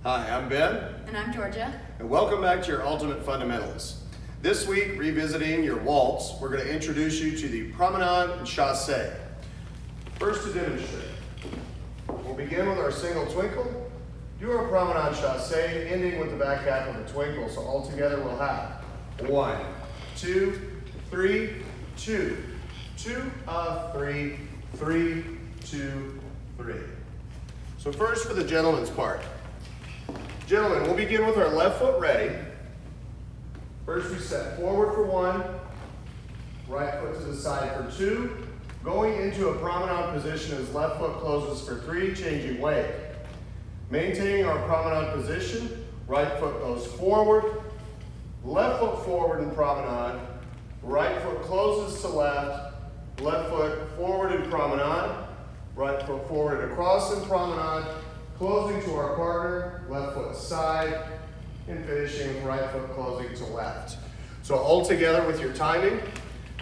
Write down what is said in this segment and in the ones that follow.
Hi, I'm Ben. And I'm Georgia. And welcome back to your Ultimate Fundamentals. This week, revisiting your waltz, we're going to introduce you to the Promenade and Chassé. First to demonstrate, we'll begin with our single twinkle, do our Promenade Chassé, ending with the back half of the twinkle. So all together we'll have 1, 2, 3, 2, 2, 3, 3, 2, 3. So first for the gentleman's part. Gentlemen, we'll begin with our left foot ready. First we step forward for 1, right foot to the side for 2, going into a promenade position as left foot closes for 3, changing weight. Maintaining our promenade position, right foot goes forward, left foot forward in promenade, right foot closes to left foot forward in promenade, right foot forward and across in promenade, closing to our partner, left foot side, and finishing with right foot closing to left. So all together with your timing.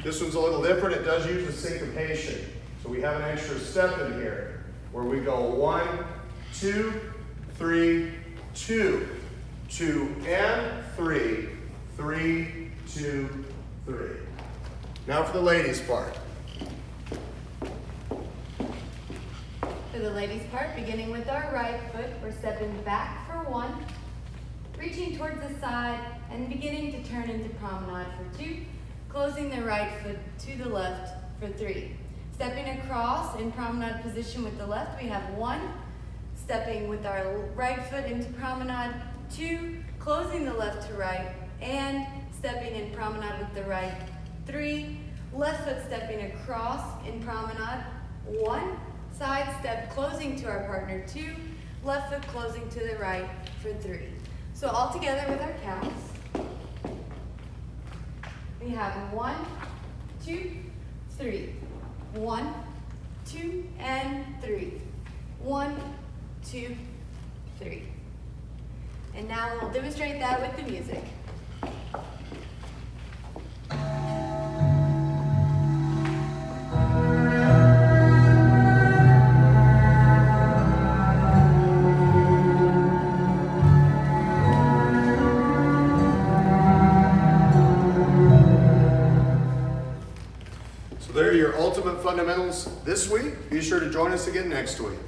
This one's a little different. It does use a syncopation. So we have an extra step in here where we go 1, 2, 3, 2, 2 and 3, 3, 2, 3. Now for the ladies' part. For the ladies' part, beginning with our right foot, we're stepping back for 1, reaching towards the side, and beginning to turn into promenade for 2, closing the right foot to the left for 3. Stepping across in promenade position with the left, we have 1, stepping with our right foot into promenade, 2, closing the left to right, and stepping in promenade with the right, 3, left foot stepping across in promenade, 1, side step closing to our partner, 2, left foot closing to the right for 3. So all together with our counts, we have 1, 2, 3, 1, 2, and 3, 1, 2, 3. And now we'll demonstrate that with the music. So there are your ultimate fundamentals this week. Be sure to join us again next week.